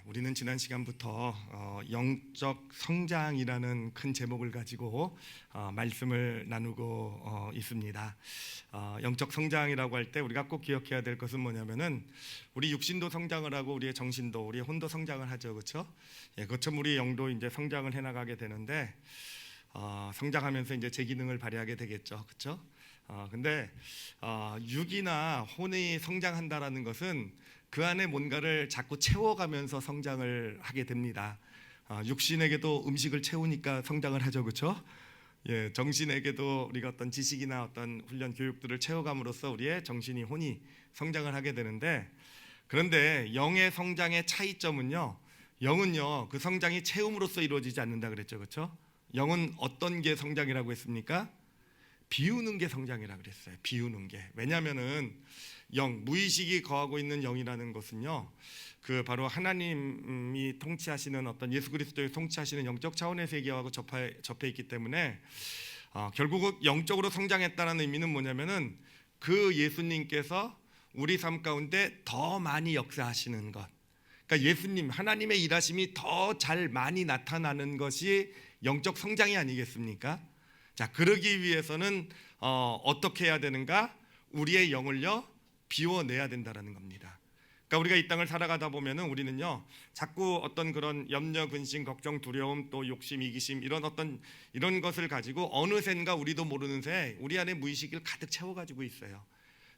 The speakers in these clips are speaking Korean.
우리는 지난 시간부터 영적 성장이라는 큰 제목을 가지고 말씀을 나누고 있습니다. 영적 성장이라고 할 때 우리가 꼭 기억해야 될 것은 뭐냐면은 우리 육신도 성장을 하고 우리의 정신도, 우리의 혼도 성장을 하죠, 그렇죠? 그처럼 우리 영도 이제 성장을 해나가게 되는데 성장하면서 이제 제 기능을 발휘하게 되겠죠, 그렇죠? 근데 육이나 혼이 성장한다라는 것은 그 안에 뭔가를 자꾸 채워가면서 성장을 하게 됩니다. 육신에게도 음식을 채우니까 성장을 하죠, 그렇죠? 정신에게도 우리가 어떤 지식이나 어떤 훈련 교육들을 채워감으로써 우리의 정신이 혼이 성장을 하게 되는데, 그런데 영의 성장의 차이점은요, 영은요 그 성장이 채움으로써 이루어지지 않는다 그랬죠, 그렇죠? 영은 어떤 게 성장이라고 했습니까? 비우는 게 성장이라고 그랬어요. 비우는 게. 왜냐하면은 영, 무의식이 거하고 있는 영이라는 것은요, 그 바로 하나님이 통치하시는 어떤 예수 그리스도의 통치하시는 영적 차원의 세계하고 접해 있기 때문에 결국 영적으로 성장했다는 의미는 뭐냐면은 그 예수님께서 우리 삶 가운데 더 많이 역사하시는 것, 그러니까 예수님 하나님의 일하심이 더 잘 많이 나타나는 것이 영적 성장이 아니겠습니까? 자, 그러기 위해서는 어떻게 해야 되는가? 우리의 영을요 비워내야 된다라는 겁니다. 그러니까 우리가 이 땅을 살아가다 보면은 우리는요 자꾸 어떤 그런 염려, 근심, 걱정, 두려움, 또 욕심, 이기심 이런 것을 가지고 어느샌가 우리도 모르는 새 우리 안에 무의식을 가득 채워가지고 있어요.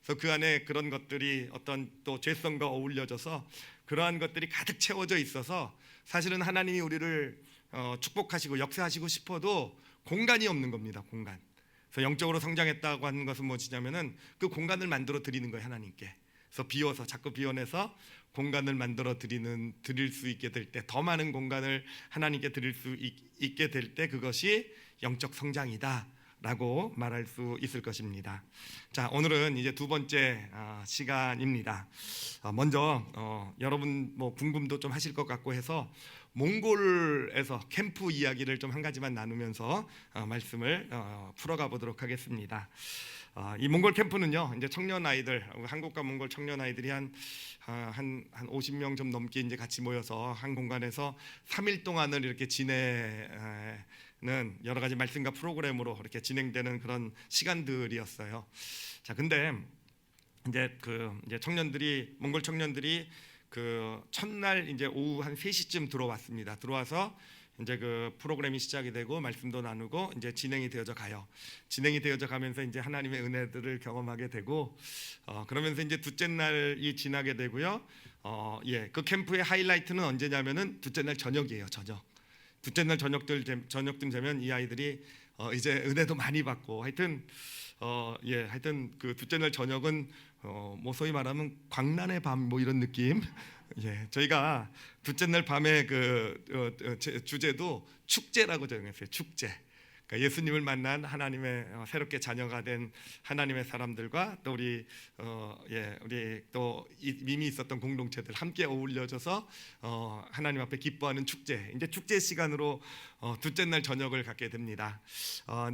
그래서 그 안에 그런 것들이 어떤 또 죄성과 어울려져서 그러한 것들이 가득 채워져 있어서 사실은 하나님이 우리를 축복하시고 역사하시고 싶어도 공간이 없는 겁니다. 공간. 그래서 영적으로 성장했다고 하는 것은 무엇이냐면은 그 공간을 만들어 드리는 거예요, 하나님께. 그래서 비워서 자꾸 비워내서 공간을 만들어 드릴 수 있게 될 때, 더 많은 공간을 하나님께 드릴 수 있게 될 때 그것이 영적 성장이다라고 말할 수 있을 것입니다. 자, 오늘은 이제 두 번째 시간입니다. 먼저 여러분 뭐 궁금도 좀 하실 것 같고 해서 몽골에서 캠프 이야기를 좀 한 가지만 나누면서 말씀을 풀어가 보도록 하겠습니다. 이 몽골 캠프는요, 이제 청년 아이들, 한국과 몽골 청년 아이들이 한 50명 좀 넘게 이제 같이 모여서 한 공간에서 3일 동안을 이렇게 지내는 여러 가지 말씀과 프로그램으로 이렇게 진행되는 그런 시간들이었어요. 자, 근데 이제 청년들이, 몽골 청년들이 그 첫날 이제 오후 한 3시쯤 들어왔습니다. 들어와서 이제 그 프로그램이 시작이 되고 말씀도 나누고 이제 진행이 되어져 가요. 진행이 되어져 가면서 이제 하나님의 은혜들을 경험하게 되고 그러면서 이제 둘째 날이 지나게 되고요. 그 캠프의 하이라이트는 언제냐면은 둘째 날 저녁이에요. 저녁. 둘째 날 저녁쯤 되면 이 아이들이 이제 은혜도 많이 받고 하여튼 그 둘째 날 저녁은 뭐 소위 말하면 광란의 밤 뭐 이런 느낌. 저희가 둘째 날 밤에 주제도 축제라고 정했어요. 축제. 그러니까 예수님을 만난 하나님의 새롭게 자녀가 된 하나님의 사람들과 또 우리 또 이미 있었던 공동체들 함께 어울려져서 하나님 앞에 기뻐하는 축제. 이제 축제 시간으로 둘째 날 저녁을 갖게 됩니다.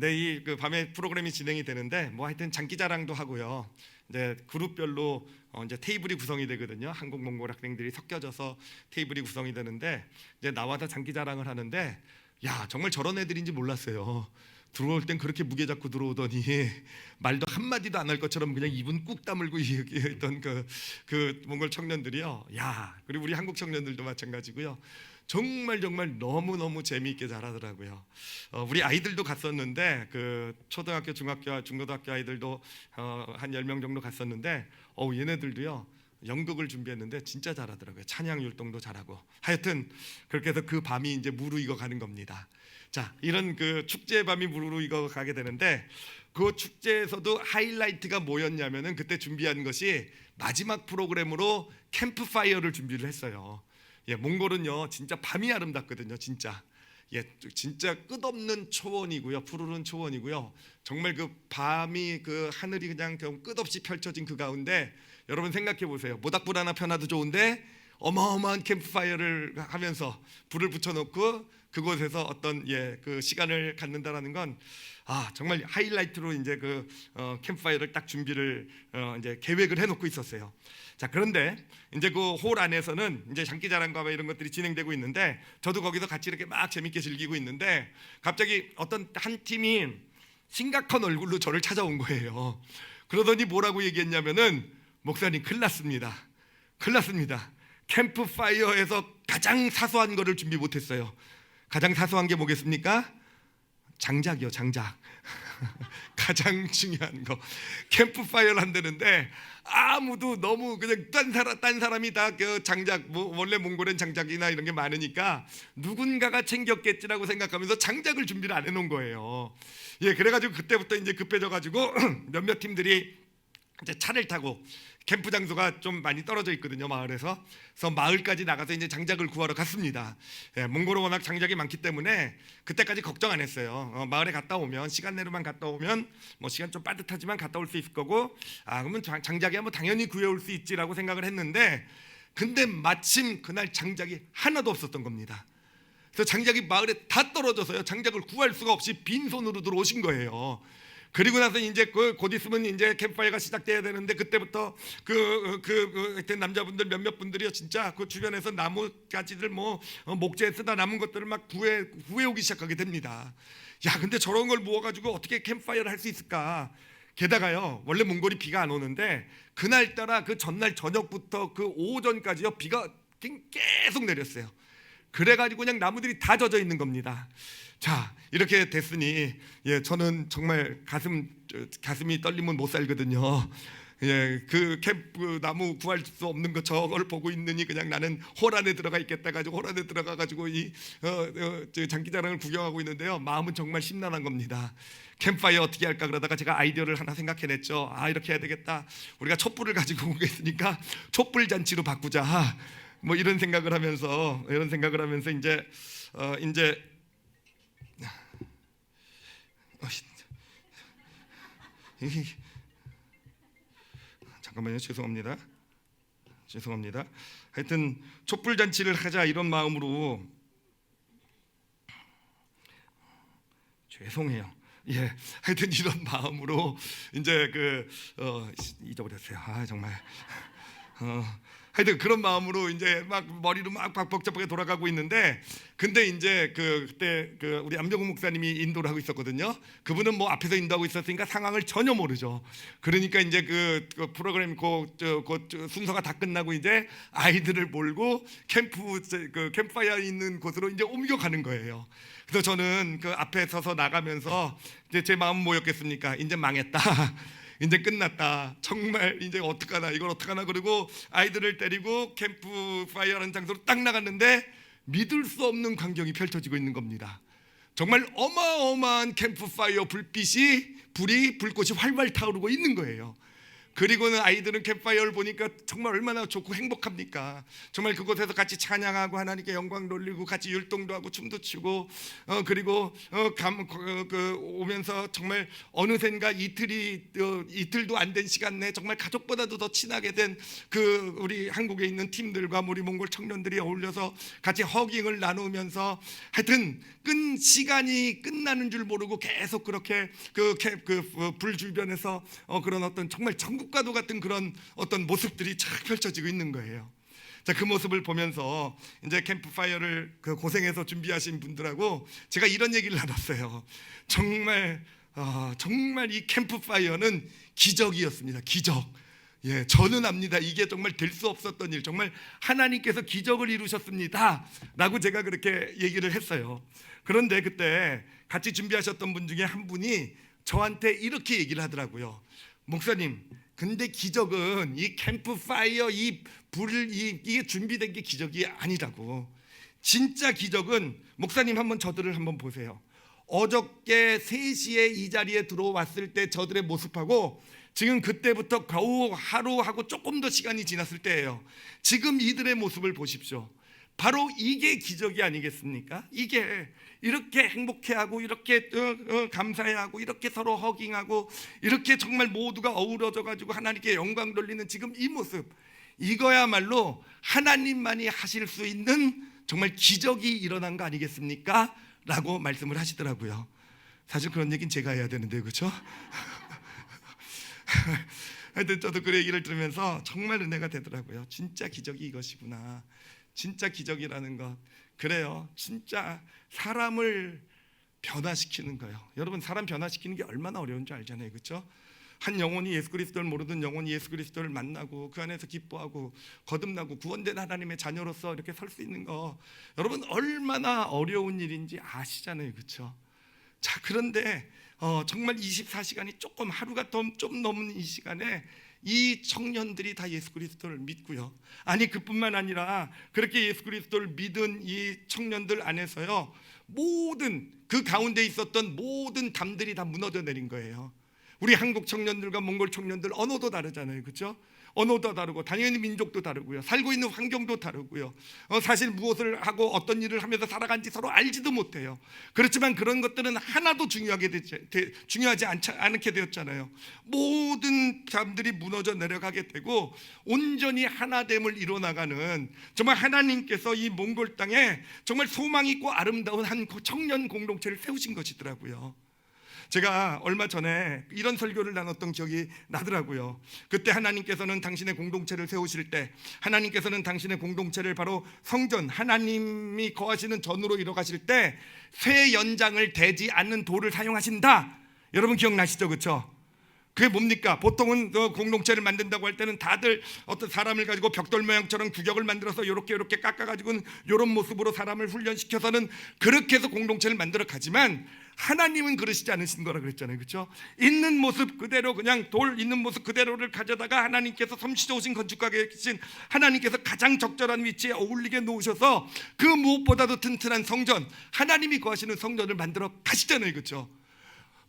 이 밤에 프로그램이 진행이 되는데 뭐 하여튼 장기자랑도 하고요. 이제 그룹별로 이제 테이블이 구성이 되거든요. 한국 몽골 학생들이 섞여져서 테이블이 구성이 되는데 이제 나와서 장기자랑을 하는데, 야, 정말 저런 애들인지 몰랐어요. 들어올 땐 그렇게 무게 잡고 들어오더니 말도 한마디도 안 할 것처럼 그냥 입은 꾹 다물고 있던 그 몽골 청년들이요. 야, 그리고 우리 한국 청년들도 마찬가지고요. 정말 너무너무 재미있게 잘하더라고요. 우리 아이들도 갔었는데 그 초등학교, 중학교, 중고등학교 아이들도 한 10명 정도 갔었는데 얘네들도요. 연극을 준비했는데 진짜 잘하더라고요. 찬양 율동도 잘하고. 하여튼 그렇게 해서 그 밤이 이제 무르익어 가는 겁니다. 자, 이런 그 축제 밤이 무르익어 가게 되는데 그 축제에서도 하이라이트가 뭐였냐면은 그때 준비한 것이 마지막 프로그램으로 캠프파이어를 준비를 했어요. 몽골은요 진짜 밤이 아름답거든요. 진짜 끝없는 초원이고요, 푸르른 초원이고요. 정말 그 밤이 그 하늘이 그냥 끝없이 펼쳐진 그 가운데 여러분 생각해 보세요. 모닥불 하나 펴놔도 좋은데 어마어마한 캠프파이어를 하면서 불을 붙여놓고 그곳에서 어떤 그 시간을 갖는다라는 건 정말 하이라이트로 이제 그 캠프파이어를 딱 준비를 이제 계획을 해놓고 있었어요. 자, 그런데 이제 그 홀 안에서는 이제 장기자랑과 이런 것들이 진행되고 있는데 저도 거기서 같이 이렇게 막 재밌게 즐기고 있는데 갑자기 어떤 한 팀이 심각한 얼굴로 저를 찾아온 거예요. 그러더니 뭐라고 얘기했냐면은 목사님 큰일 났습니다. 큰일 났습니다. 캠프파이어에서 가장 사소한 거를 준비 못했어요. 가장 사소한 게 뭐겠습니까? 장작이요, 장작. 가장 중요한 거. 캠프파이어를 한다는데 아무도 너무 그냥 딴 사람이 다 그 장작, 뭐 원래 몽골엔 장작이나 이런 게 많으니까 누군가가 챙겼겠지라고 생각하면서 장작을 준비를 안 해놓은 거예요. 그래가지고 그때부터 이제 급해져가지고 몇몇 팀들이 이제 차를 타고 캠프 장소가 좀 많이 떨어져 있거든요, 마을에서. 그래서 마을까지 나가서 이제 장작을 구하러 갔습니다. 몽골은 워낙 장작이 많기 때문에 그때까지 걱정 안 했어요. 마을에 갔다 오면 시간 내로만 갔다 오면 뭐 시간 좀 빠듯하지만 갔다 올 수 있을 거고, 그러면 장작이야 뭐 당연히 구해올 수 있지라고 생각을 했는데, 근데 마침 그날 장작이 하나도 없었던 겁니다. 그래서 장작이 마을에 다 떨어져서요, 장작을 구할 수가 없이 빈손으로 들어오신 거예요. 그리고 나서 이제 곧 있으면 이제 캠프파이어가 시작돼야 되는데, 그때부터 하여튼 남자분들 몇몇 분들이요, 진짜 그 주변에서 나무 가지들 뭐 목재에 쓰다 남은 것들을 막 구해오기 시작하게 됩니다. 근데 저런 걸 모아가지고 어떻게 캠프파이어를 할 수 있을까? 게다가요, 원래 몽골이 비가 안 오는데 그날따라 그 전날 저녁부터 그 오전까지요, 비가 계속 내렸어요. 그래가지고 그냥 나무들이 다 젖어 있는 겁니다. 자, 이렇게 됐으니 저는 정말 가슴이 떨리면 못 살거든요. 그 캠프 나무 구할 수 없는 거 저걸 보고 있느니 그냥 나는 홀 안에 들어가 있겠다 가지고 홀 안에 들어가 가지고 이 장기자랑을 구경하고 있는데요, 마음은 정말 심란한 겁니다. 캠프파이어 어떻게 할까 그러다가 제가 아이디어를 하나 생각해냈죠. 이렇게 해야 되겠다. 우리가 촛불을 가지고 오겠으니까 촛불 잔치로 바꾸자. 뭐 이런 생각을 하면서 이제 잠깐만요, 죄송합니다. 하여튼 촛불 잔치를 하자 이런 마음으로, 죄송해요. 하여튼 이런 마음으로 이제 잊어버렸어요. 정말. 하여튼 그런 마음으로 이제 막 머리로 막 복잡하게 돌아가고 있는데, 근데 이제 그때 우리 안병훈 목사님이 인도를 하고 있었거든요. 그분은 뭐 앞에서 인도하고 있었으니까 상황을 전혀 모르죠. 그러니까 이제 그 프로그램 순서가 다 끝나고 이제 아이들을 몰고 캠프파이어 있는 곳으로 이제 옮겨가는 거예요. 그래서 저는 그 앞에 서서 나가면서 이제 제 마음 뭐였겠습니까? 이제 망했다. 이제 끝났다. 정말 이제 어떡하나, 이걸 어떡하나. 그리고 아이들을 데리고 캠프파이어라는 장소로 딱 나갔는데 믿을 수 없는 광경이 펼쳐지고 있는 겁니다. 정말 어마어마한 캠프파이어 불꽃이 활활 타오르고 있는 거예요. 그리고는 아이들은 캠프파이어를 보니까 정말 얼마나 좋고 행복합니까? 정말 그곳에서 같이 찬양하고 하나님께 영광 돌리고 같이 율동도 하고 춤도 추고, 그리고 오면서 정말 어느샌가 이틀도 안 된 시간 내에 정말 가족보다도 더 친하게 된 우리 한국에 있는 팀들과 우리 몽골 청년들이 어울려서 같이 허깅을 나누면서, 하여튼 시간이 끝나는 줄 모르고 계속 그렇게 불 주변에서 그런 어떤 정말 천국과도 같은 그런 어떤 모습들이 쫙 펼쳐지고 있는 거예요. 자, 그 모습을 보면서 이제 캠프파이어를 고생해서 준비하신 분들하고 제가 이런 얘기를 나눴어요. 정말 이 캠프파이어는 기적이었습니다. 기적. 저는 압니다. 이게 정말 될 수 없었던 일, 정말 하나님께서 기적을 이루셨습니다 라고 제가 그렇게 얘기를 했어요. 그런데 그때 같이 준비하셨던 분 중에 한 분이 저한테 이렇게 얘기를 하더라고요. 목사님, 근데 기적은 이 캠프파이어 이게 준비된 게 기적이 아니라고. 진짜 기적은, 목사님 한번 저들을 한번 보세요. 어저께 3시에 이 자리에 들어왔을 때 저들의 모습하고 지금 그때부터 겨우 하루하고 조금 더 시간이 지났을 때예요. 지금 이들의 모습을 보십시오. 바로 이게 기적이 아니겠습니까? 이게 이렇게 행복해하고 이렇게 감사해하고 이렇게 서로 허깅하고 이렇게 정말 모두가 어우러져 가지고 하나님께 영광 돌리는 지금 이 모습, 이거야말로 하나님만이 하실 수 있는 정말 기적이 일어난 거 아니겠습니까? 라고 말씀을 하시더라고요. 사실 그런 얘기는 제가 해야 되는데, 그렇죠? 하여튼 저도 그 얘기를 들으면서 정말 은혜가 되더라고요. 진짜 기적이 이것이구나. 진짜 기적이라는 것, 그래요. 진짜 사람을 변화시키는 거예요. 여러분, 사람 변화시키는 게 얼마나 어려운 줄 알잖아요, 그렇죠? 한 영혼이 예수 그리스도를 모르던 영혼이 예수 그리스도를 만나고 그 안에서 기뻐하고 거듭나고 구원된 하나님의 자녀로서 이렇게 설 수 있는 거, 여러분 얼마나 어려운 일인지 아시잖아요, 그렇죠? 자, 그런데 정말 24시간이 조금 하루가 좀 넘은 이 시간에 이 청년들이 다 예수 그리스도를 믿고요. 아니, 그뿐만 아니라 그렇게 예수 그리스도를 믿은 이 청년들 안에서요, 모든 그 가운데 있었던 모든 담들이 다 무너져 내린 거예요. 우리 한국 청년들과 몽골 청년들 언어도 다르잖아요, 그렇죠? 언어도 다르고 당연히 민족도 다르고요. 살고 있는 환경도 다르고요. 사실 무엇을 하고 어떤 일을 하면서 살아간지 서로 알지도 못해요. 그렇지만 그런 것들은 하나도 중요하지 않게 되었잖아요. 모든 사람들이 무너져 내려가게 되고 온전히 하나됨을 이뤄나가는, 정말 하나님께서 이 몽골 땅에 정말 소망 있고 아름다운 한 청년 공동체를 세우신 것이더라고요. 제가 얼마 전에 이런 설교를 나눴던 기억이 나더라고요. 그때 하나님께서는 당신의 공동체를 세우실 때, 하나님께서는 당신의 공동체를 바로 성전, 하나님이 거하시는 전으로 이뤄가실 때 새 연장을 대지 않는 돌을 사용하신다. 여러분 기억나시죠, 그렇죠? 그게 뭡니까? 보통은 공동체를 만든다고 할 때는 다들 어떤 사람을 가지고 벽돌 모양처럼 규격을 만들어서 이렇게 깎아가지고는 이런 모습으로 사람을 훈련시켜서는 그렇게 해서 공동체를 만들어 가지만, 하나님은 그러시지 않으신 거라 그랬잖아요, 그렇죠? 있는 모습 그대로, 그냥 돌 있는 모습 그대로를 가져다가 하나님께서 솜씨 좋으신 건축가에 계신 하나님께서 가장 적절한 위치에 어울리게 놓으셔서 그 무엇보다도 튼튼한 성전, 하나님이 거하시는 성전을 만들어 가시잖아요, 그렇죠?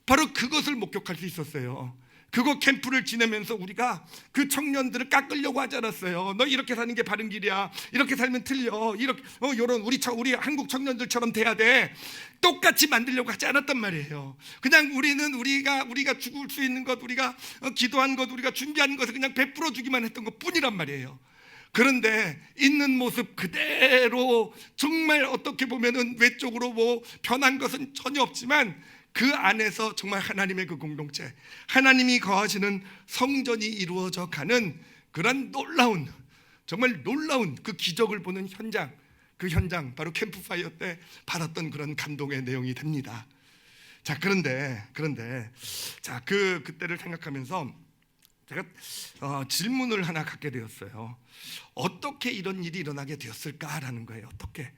바로 그것을 목격할 수 있었어요. 그거 캠프를 지내면서 우리가 그 청년들을 깎으려고 하지 않았어요. 너 이렇게 사는 게 바른 길이야, 이렇게 살면 틀려, 이렇게 이런 우리 한국 청년들처럼 돼야 돼, 똑같이 만들려고 하지 않았단 말이에요. 그냥 우리가 죽을 수 있는 것, 우리가 기도한 것, 우리가 준비한 것을 그냥 베풀어 주기만 했던 것 뿐이란 말이에요. 그런데 있는 모습 그대로, 정말 어떻게 보면은 외적으로 뭐 변한 것은 전혀 없지만 그 안에서 정말 하나님의 그 공동체, 하나님이 거하시는 성전이 이루어져 가는 그런 놀라운, 정말 놀라운 그 기적을 보는 현장, 그 현장 바로 캠프파이어 때 받았던 그런 감동의 내용이 됩니다. 자, 그런데 자, 그때를 생각하면서 제가 질문을 하나 갖게 되었어요. 어떻게 이런 일이 일어나게 되었을까라는 거예요. 어떻게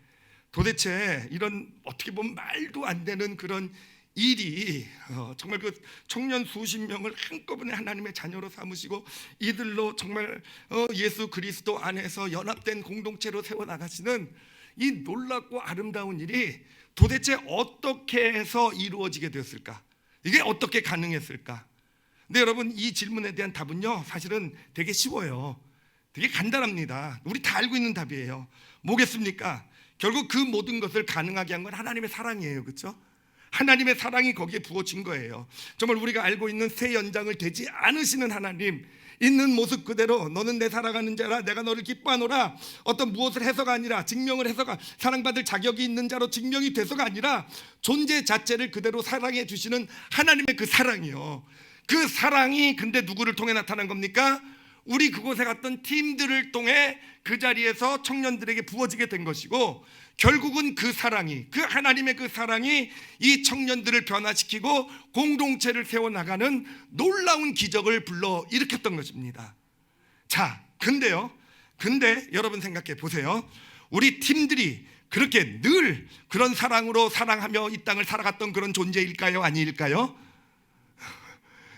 도대체 이런, 어떻게 보면 말도 안 되는 그런 일이 정말 그 청년 수십 명을 한꺼번에 하나님의 자녀로 삼으시고 이들로 정말 예수 그리스도 안에서 연합된 공동체로 세워나가시는 이 놀랍고 아름다운 일이 도대체 어떻게 해서 이루어지게 되었을까? 이게 어떻게 가능했을까? 근데 여러분, 이 질문에 대한 답은요, 사실은 되게 쉬워요. 되게 간단합니다. 우리 다 알고 있는 답이에요. 뭐겠습니까? 결국 그 모든 것을 가능하게 한 건 하나님의 사랑이에요, 그렇죠? 하나님의 사랑이 거기에 부어진 거예요. 정말 우리가 알고 있는 새 연장을 되지 않으시는 하나님, 있는 모습 그대로 너는 내 사랑하는 자라 내가 너를 기뻐하노라, 어떤 무엇을 해서가 아니라, 증명을 해서가, 사랑받을 자격이 있는 자로 증명이 돼서가 아니라 존재 자체를 그대로 사랑해 주시는 하나님의 그 사랑이요. 그 사랑이 근데 누구를 통해 나타난 겁니까? 우리 그곳에 갔던 팀들을 통해 그 자리에서 청년들에게 부어지게 된 것이고, 결국은 그 사랑이, 그 하나님의 그 사랑이 이 청년들을 변화시키고 공동체를 세워나가는 놀라운 기적을 불러 일으켰던 것입니다. 자, 근데 여러분 생각해 보세요. 우리 팀들이 그렇게 늘 그런 사랑으로 사랑하며 이 땅을 살아갔던 그런 존재일까요? 아닐까요?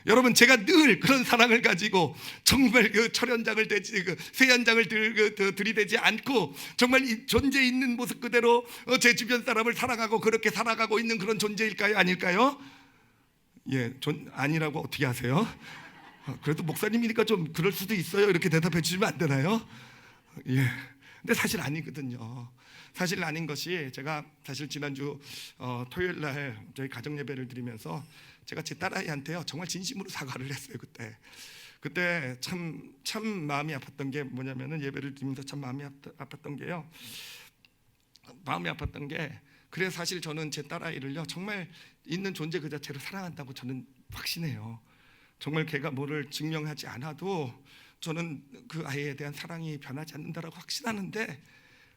여러분, 제가 늘 그런 사랑을 가지고 정말 그 철연장을 쇠연장을 들이대지 않고 정말 이 존재 있는 모습 그대로 제 주변 사람을 사랑하고 그렇게 살아가고 있는 그런 존재일까요? 아닐까요? 예, 아니라고 어떻게 하세요? 그래도 목사님이니까 좀 그럴 수도 있어요. 이렇게 대답해 주시면 안 되나요? 예, 근데 사실 아니거든요. 사실 아닌 것이, 제가 사실 지난주 토요일 날 저희 가정 예배를 드리면서 제가 제 딸아이한테요, 정말 진심으로 사과를 했어요. 그때 참 마음이 아팠던 게 뭐냐면은, 예배를 드리면서 참 마음이 아팠던 게요, 마음이 아팠던 게, 그래서 사실 저는 제 딸아이를요 정말 있는 존재 그 자체로 사랑한다고 저는 확신해요. 정말 걔가 뭐를 증명하지 않아도 저는 그 아이에 대한 사랑이 변하지 않는다라고 확신하는데,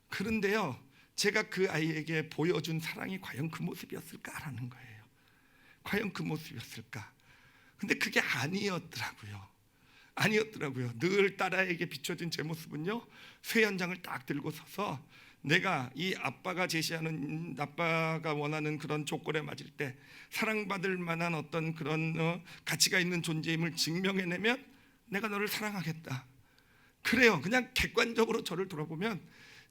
그런데요 제가 그 아이에게 보여준 사랑이 과연 그 모습이었을까라는 거예요. 과연 그 모습이었을까? 근데 그게 아니었더라고요. 늘 딸아이에게 비춰진 제 모습은요, 쇠 연장을 딱 들고 서서 내가 이 아빠가 제시하는, 아빠가 원하는 그런 조건에 맞을 때 사랑받을 만한 어떤 그런 가치가 있는 존재임을 증명해내면 내가 너를 사랑하겠다. 그래요. 그냥 객관적으로 저를 돌아보면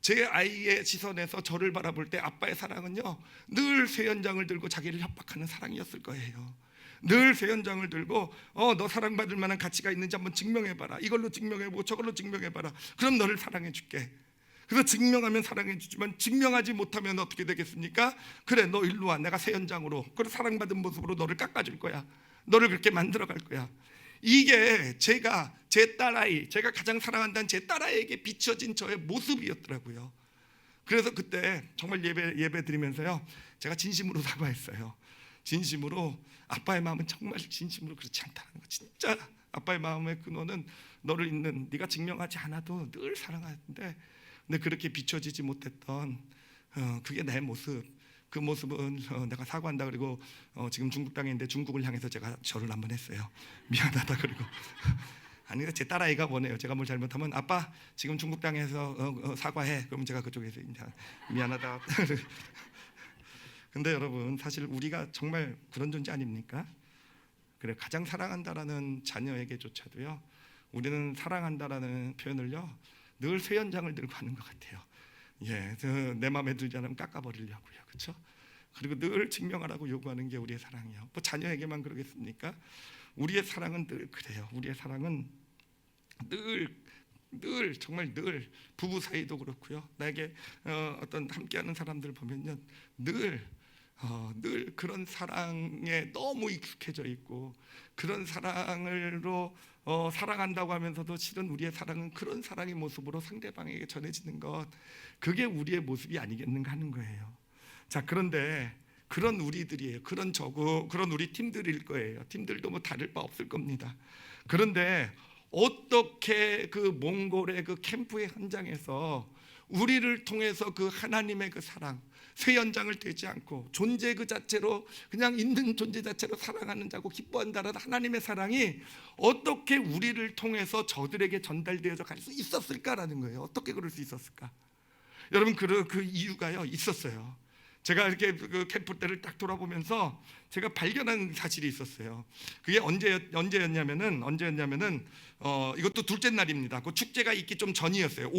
제 아이의 시선에서 저를 바라볼 때 아빠의 사랑은요 늘 쇠 연장을 들고 자기를 협박하는 사랑이었을 거예요. 늘 쇠 연장을 들고 너 사랑받을 만한 가치가 있는지 한번 증명해봐라. 이걸로 증명해보고 저걸로 증명해봐라. 그럼 너를 사랑해줄게. 그래서 증명하면 사랑해주지만 증명하지 못하면 어떻게 되겠습니까? 그래, 너 일로 와. 내가 쇠 연장으로, 그래 사랑받은 모습으로 너를 깎아줄 거야. 너를 그렇게 만들어갈 거야. 이게 제가 제 딸아이, 제가 가장 사랑한다는 제 딸아이에게 비춰진 저의 모습이었더라고요. 그래서 그때 정말 예배 드리면서요 제가 진심으로 사과했어요. 진심으로, 아빠의 마음은 정말 진심으로 그렇지 않다는 거. 진짜 아빠의 마음의 근원은 너를 있는, 네가 증명하지 않아도 늘 사랑하는데, 근데 그렇게 비춰지지 못했던 그게 내 모습. 그 모습은 내가 사과한다. 그리고 지금 중국 땅에 있는데 중국을 향해서 제가 절을 한번 했어요. 미안하다. 그리고 아니, 제 딸아이가 원해요. 제가 뭘 잘못하면 아빠 지금 중국 땅에서 사과해. 그러면 제가 그쪽에서 이제 미안하다. 근데 여러분, 사실 우리가 정말 그런 존재 아닙니까? 그래, 가장 사랑한다라는 자녀에게조차도요 우리는 사랑한다라는 표현을요 늘 쇠 연장을 들고 하는 것 같아요. 예, 내 마음에 들지 않으면 깎아버리려고요, 그렇죠? 그리고 늘 증명하라고 요구하는 게 우리의 사랑이에요. 뭐 자녀에게만 그러겠습니까? 우리의 사랑은 늘 그래요. 우리의 사랑은 늘 정말 늘 부부 사이도 그렇고요. 나에게 어떤 함께하는 사람들 보면요, 늘 그런 사랑에 너무 익숙해져 있고, 그런 사랑으로 사랑한다고 하면서도 실은 우리의 사랑은 그런 사랑의 모습으로 상대방에게 전해지는 것, 그게 우리의 모습이 아니겠는가 하는 거예요. 자, 그런데 그런 우리들이에요. 그런 우리 팀들일 거예요. 팀들도 뭐 다를 바 없을 겁니다. 그런데 어떻게 그 몽골의 그 캠프의 현장에서 우리를 통해서 그 하나님의 그 사랑, 쇠 연장을 대지 않고 존재 그 자체로, 그냥 있는 존재 자체로 사랑하는 자고 기뻐한다라는 하나님의 사랑이 어떻게 우리를 통해서 저들에게 전달되어져 갈 수 있었을까라는 거예요. 어떻게 그럴 수 있었을까? 여러분, 그 이유가요 있었어요. 제가 이렇게 그 캠프 때를 딱 돌아보면서 제가 발견한 사실이 있었어요. 그게 언제였냐면은 이것도 둘째 날입니다. 그 축제가 있기 좀 전이었어요.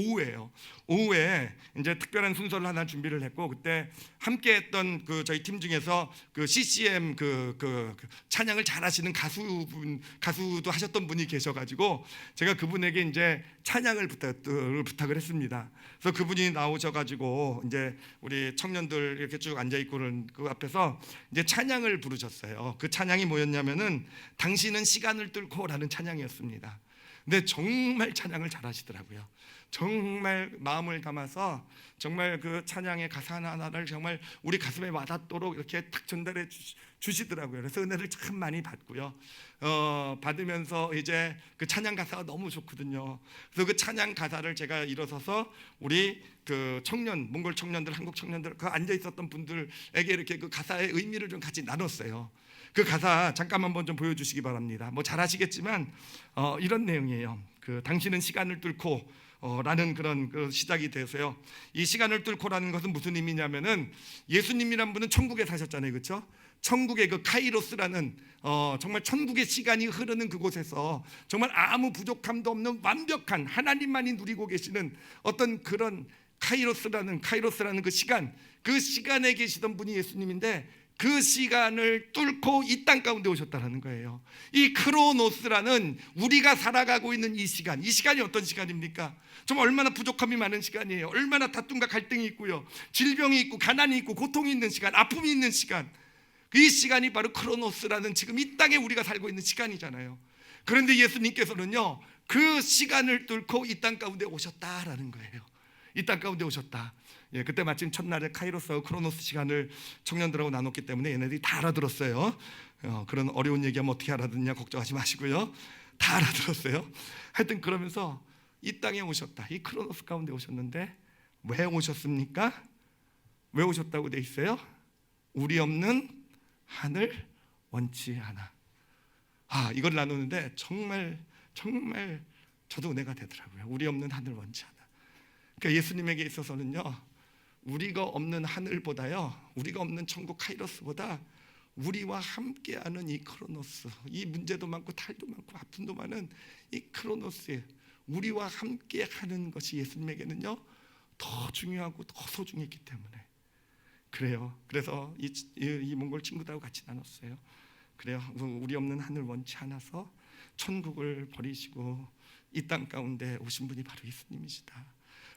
오후에 이제 특별한 순서를 하나 준비를 했고, 그때 함께했던 그 저희 팀 중에서 그 CCM 그 찬양을 잘하시는 가수도 하셨던 분이 계셔가지고 제가 그분에게 이제 찬양을 부탁을 했습니다. 그래서 그분이 나오셔가지고 이제 우리 청년들 이렇게 쭉 앉아 있고 그 앞에서 이제 찬양을 부르셨어요. 그 찬양이 뭐였냐면은 당신은 시간을 뚫고라는 찬양이었습니다. 근데 정말 찬양을 잘하시더라고요. 정말 마음을 담아서 정말 그 찬양의 가사 하나하나를 정말 우리 가슴에 와닿도록 이렇게 탁 전달해 주시더라고요. 그래서 은혜를 참 많이 받고요. 받으면서 이제 그 찬양 가사가 너무 좋거든요. 그래서 그 찬양 가사를 제가 일어서서 우리 그 몽골 청년들, 한국 청년들, 그 앉아 있었던 분들에게 이렇게 그 가사의 의미를 좀 같이 나눴어요. 그 가사 잠깐 한번 좀 보여주시기 바랍니다. 뭐 잘 아시겠지만 이런 내용이에요. 그 당신은 시간을 뚫고 라는 그런 그 시작이 돼서요. 이 시간을 뚫고라는 것은 무슨 의미냐면은 예수님이란 분은 천국에 사셨잖아요, 그렇죠? 천국의 그 카이로스라는 정말 천국의 시간이 흐르는 그곳에서 정말 아무 부족함도 없는 완벽한 하나님만이 누리고 계시는 어떤 그런 카이로스라는 그 시간에 계시던 분이 예수님인데, 그 시간을 뚫고 이 땅 가운데 오셨다는 거예요. 이 크로노스라는 우리가 살아가고 있는 이 시간이 어떤 시간입니까? 정말 얼마나 부족함이 많은 시간이에요. 얼마나 다툼과 갈등이 있고요, 질병이 있고 가난이 있고 고통이 있는 시간, 아픔이 있는 시간. 이 시간이 바로 크로노스라는 지금 이 땅에 우리가 살고 있는 시간이잖아요. 그런데 예수님께서는요 그 시간을 뚫고 이 땅 가운데 오셨다라는 거예요. 이 땅 가운데 오셨다. 예, 그때 마침 첫날에 카이로스하고 크로노스 시간을 청년들하고 나눴기 때문에 얘네들이 다 알아들었어요. 그런 어려운 얘기하면 어떻게 알아듣냐 걱정하지 마시고요. 다 알아들었어요. 하여튼 그러면서 이 땅에 오셨다. 이 크로노스 가운데 오셨는데 왜 오셨습니까? 왜 오셨다고 돼 있어요? 우리 없는 한을 원치 않아. 이걸 나누는데 정말 저도 은혜가 되더라고요. 우리 없는 하늘 원치 않아. 그러니까 예수님에게 있어서는요, 우리가 없는 하늘보다요, 우리가 없는 천국 카이로스보다 우리와 함께하는 이 크로노스, 이 문제도 많고 탈도 많고 아픔도 많은 이 크로노스, 우리와 함께하는 것이 예수님에게는요 더 중요하고 더 소중했기 때문에 그래요. 그래서 이 몽골 친구들하고 같이 나눴어요. 그래요. 우리 없는 하늘 원치 않아서 천국을 버리시고 이 땅 가운데 오신 분이 바로 예수님이시다.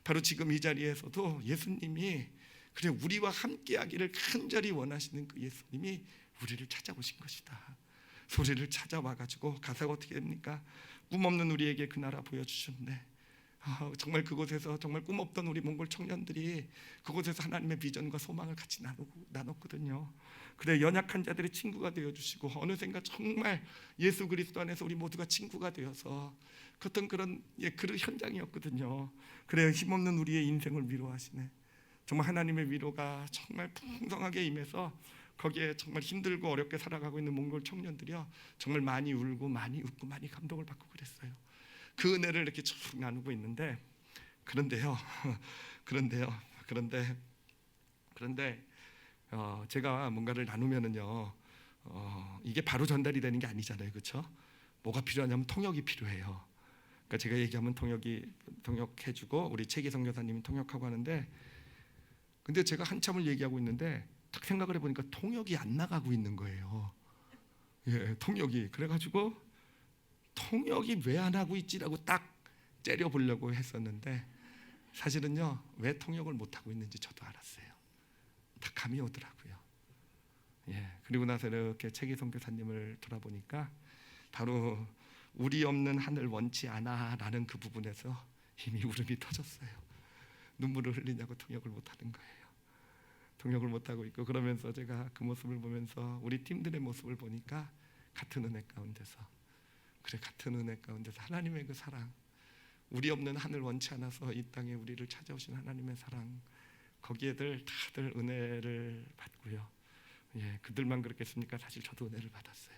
바로 지금 이 자리에서도 예수님이 그래 우리와 함께하기를 간절히 원하시는 그 예수님이 우리를 찾아오신 것이다. 우리를 찾아와가지고 가사가 어떻게 됩니까? 꿈없는 우리에게 그 나라 보여주셨네. 정말 그곳에서 정말 꿈없던 우리 몽골 청년들이 그곳에서 하나님의 비전과 소망을 같이 나눴거든요. 그래 연약한 자들의 친구가 되어주시고 어느샌가 정말 예수 그리스도 안에서 우리 모두가 친구가 되어서 그런 현장이었거든요. 그래 힘없는 우리의 인생을 위로하시네. 정말 하나님의 위로가 정말 풍성하게 임해서 거기에 정말 힘들고 어렵게 살아가고 있는 몽골 청년들이요 정말 많이 울고 많이 웃고 많이 감동을 받고 그랬어요. 그 은혜를 이렇게 쭉 나누고 있는데 그런데 제가 뭔가를 나누면은요 이게 바로 전달이 되는 게 아니잖아요, 그렇죠? 뭐가 필요하냐면 통역이 필요해요. 그러니까 제가 얘기하면 통역해주고 우리 최기성 교사님이 통역하고 하는데, 근데 제가 한참을 얘기하고 있는데 딱 생각을 해보니까 통역이 안 나가고 있는 거예요. 예, 통역이. 그래가지고 통역이 왜 안 하고 있지라고 딱 째려보려고 했었는데 사실은요 왜 통역을 못 하고 있는지 저도 알았어요. 다 감이 오더라고요. 예, 그리고 나서 이렇게 최기성 교사님을 돌아보니까 바로 우리 없는 하늘 원치 않아라는 그 부분에서 이미 울음이 터졌어요. 눈물을 흘리냐고 통역을 못 하는 거예요. 통역을 못 하고 있고, 그러면서 제가 그 모습을 보면서 우리 팀들의 모습을 보니까 같은 은혜 가운데서 하나님의 그 사랑, 우리 없는 하늘 원치 않아서 이 땅에 우리를 찾아오신 하나님의 사랑, 거기에들 다들 은혜를 받고요. 예, 그들만 그렇겠습니까? 사실 저도 은혜를 받았어요.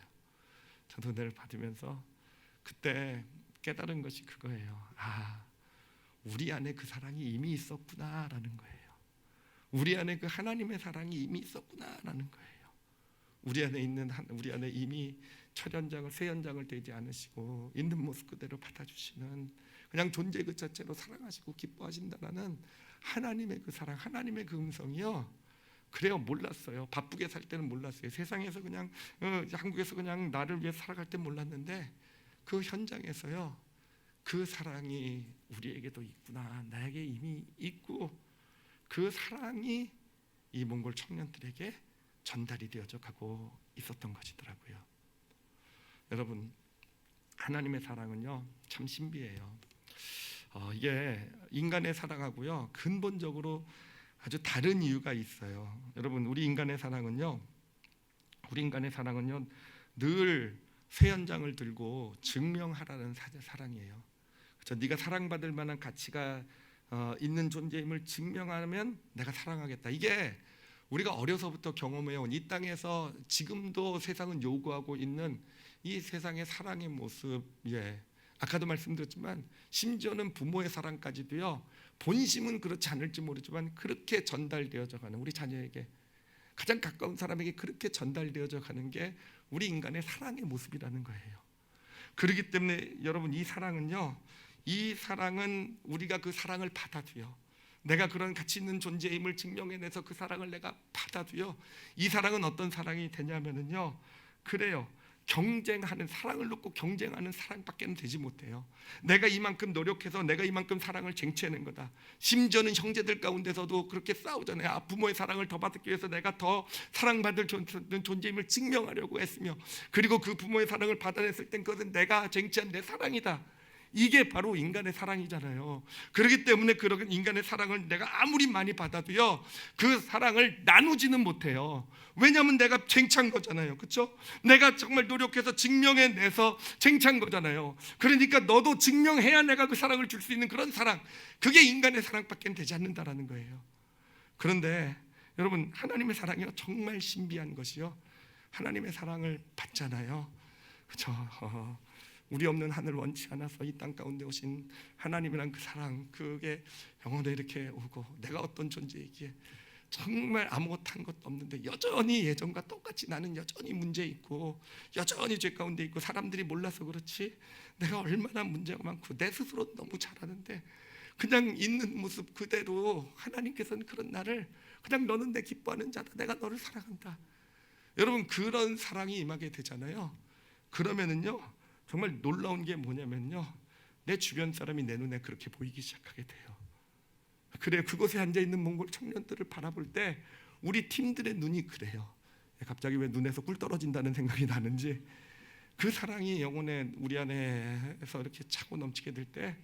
저도 은혜를 받으면서 그때 깨달은 것이 그거예요. 우리 안에 그 사랑이 이미 있었구나라는 거예요. 우리 안에 그 하나님의 사랑이 이미 있었구나라는 거예요. 우리 안에 이미 첫 연장을 새 연장을 되지 않으시고 있는 모습 그대로 받아주시는, 그냥 존재 그 자체로 사랑하시고 기뻐하신다라는 하나님의 그 사랑, 하나님의 그 음성이요. 그래요, 몰랐어요. 바쁘게 살 때는 몰랐어요. 세상에서 그냥 한국에서 그냥 나를 위해 살아갈 때 몰랐는데 그 현장에서요 그 사랑이 우리에게도 있구나, 나에게 이미 있고 그 사랑이 이 몽골 청년들에게 전달이 되어져 가고 있었던 것이더라고요. 여러분, 하나님의 사랑은요 참 신비해요. 이게 인간의 사랑하고요 근본적으로 아주 다른 이유가 있어요. 여러분, 우리 인간의 사랑은요 늘 새 연장을 들고 증명하라는 사랑이에요. 그렇죠? 네가 사랑받을 만한 가치가 있는 존재임을 증명하면 내가 사랑하겠다. 이게 우리가 어려서부터 경험해온 이 땅에서 지금도 세상은 요구하고 있는 이 세상의 사랑의 모습. 예, 아까도 말씀드렸지만 심지어는 부모의 사랑까지도요 본심은 그렇지 않을지 모르지만 그렇게 전달되어져 가는, 우리 자녀에게 가장 가까운 사람에게 그렇게 전달되어져 가는 게 우리 인간의 사랑의 모습이라는 거예요. 그렇기 때문에 여러분, 이 사랑은 우리가 그 사랑을 받아도요, 내가 그런 가치 있는 존재임을 증명해내서 그 사랑을 내가 받아도요, 이 사랑은 어떤 사랑이 되냐면은요, 그래요, 경쟁하는, 사랑을 놓고 경쟁하는 사랑밖에 되지 못해요. 내가 이만큼 노력해서 내가 이만큼 사랑을 쟁취해낸 거다. 심지어는 형제들 가운데서도 그렇게 싸우잖아요. 부모의 사랑을 더 받기 위해서 내가 더 사랑받을 존재임을 증명하려고 했으며, 그리고 그 부모의 사랑을 받아냈을 땐 그것은 내가 쟁취한 내 사랑이다. 이게 바로 인간의 사랑이잖아요. 그렇기 때문에 그런 인간의 사랑을 내가 아무리 많이 받아도요, 그 사랑을 나누지는 못해요. 왜냐하면 내가 쟁취한 거잖아요. 그렇죠? 내가 정말 노력해서 증명해내서 쟁취한 거잖아요. 그러니까 너도 증명해야 내가 그 사랑을 줄 수 있는 그런 사랑, 그게 인간의 사랑밖에 되지 않는다라는 거예요. 그런데 여러분, 하나님의 사랑이요, 정말 신비한 것이요, 하나님의 사랑을 받잖아요. 그렇죠? 우리 없는 하늘 원치 않아서 이 땅 가운데 오신 하나님이란 그 사랑, 그게 영혼에 이렇게 오고, 내가 어떤 존재이기에 정말 아무것도 한 것도 없는데 여전히 예전과 똑같이 나는 여전히 문제 있고 여전히 죄 가운데 있고, 사람들이 몰라서 그렇지 내가 얼마나 문제가 많고 내 스스로 너무 잘하는데 그냥 있는 모습 그대로 하나님께서는 그런 나를 그냥 너는 내 기뻐하는 자다, 내가 너를 사랑한다. 여러분, 그런 사랑이 임하게 되잖아요. 그러면은요, 정말 놀라운 게 뭐냐면요, 내 주변 사람이 내 눈에 그렇게 보이기 시작하게 돼요. 그래, 그곳에 앉아있는 몽골 청년들을 바라볼 때 우리 팀들의 눈이 그래요. 갑자기 왜 눈에서 꿀 떨어진다는 생각이 나는지, 그 사랑이 영혼에 우리 안에서 이렇게 차고 넘치게 될 때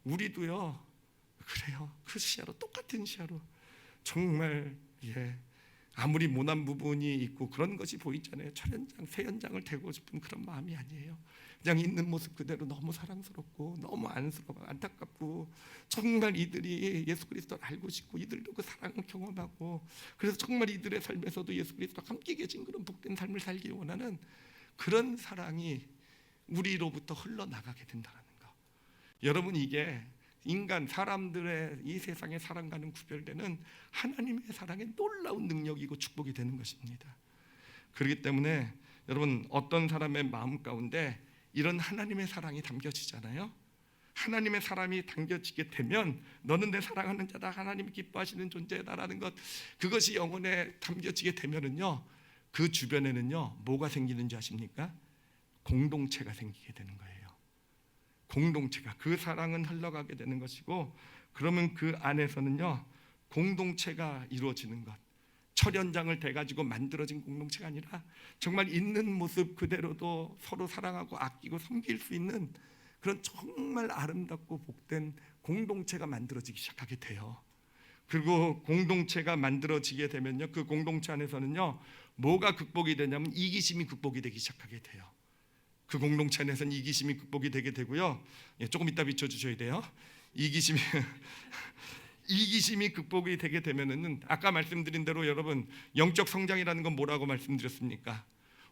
우리도요 그래요. 그 시야로, 똑같은 시야로 정말 아무리 모난 부분이 있고 그런 것이 보이잖아요. 철현장, 새현장을 대고 싶은 그런 마음이 아니에요. 그냥 있는 모습 그대로 너무 사랑스럽고 너무 안쓰럽고 안타깝고, 정말 이들이 예수 그리스도를 알고 싶고 이들도 그 사랑을 경험하고, 그래서 정말 이들의 삶에서도 예수 그리스도와 함께 계신 그런 복된 삶을 살기 원하는 그런 사랑이 우리로부터 흘러나가게 된다는 거. 여러분, 이게 인간, 사람들의 이 세상의 사랑과는 구별되는 하나님의 사랑의 놀라운 능력이고 축복이 되는 것입니다. 그렇기 때문에 여러분, 어떤 사람의 마음 가운데 이런 하나님의 사랑이 담겨지잖아요. 하나님의 사랑이 담겨지게 되면 너는 내 사랑하는 자다, 하나님이 기뻐하시는 존재다라는 것, 그것이 영혼에 담겨지게 되면은요, 그 주변에는요 뭐가 생기는지 아십니까? 공동체가 생기게 되는 거예요. 공동체가, 그 사랑은 흘러가게 되는 것이고, 그러면 그 안에서는요 공동체가 이루어지는 것, 철연장을 대가지고 만들어진 공동체가 아니라 정말 있는 모습 그대로도 서로 사랑하고 아끼고 섬길 수 있는 그런 정말 아름답고 복된 공동체가 만들어지기 시작하게 돼요. 그리고 공동체가 만들어지게 되면요, 그 공동체 안에서는요 뭐가 극복이 되냐면 이기심이 극복이 되기 시작하게 돼요. 그 공동체 안에서는 이기심이 극복이 되게 되고요. 조금 이따 비춰주셔야 돼요. 이기심이 극복이 되게 되면은, 아까 말씀드린 대로 여러분, 영적 성장이라는 건 뭐라고 말씀드렸습니까?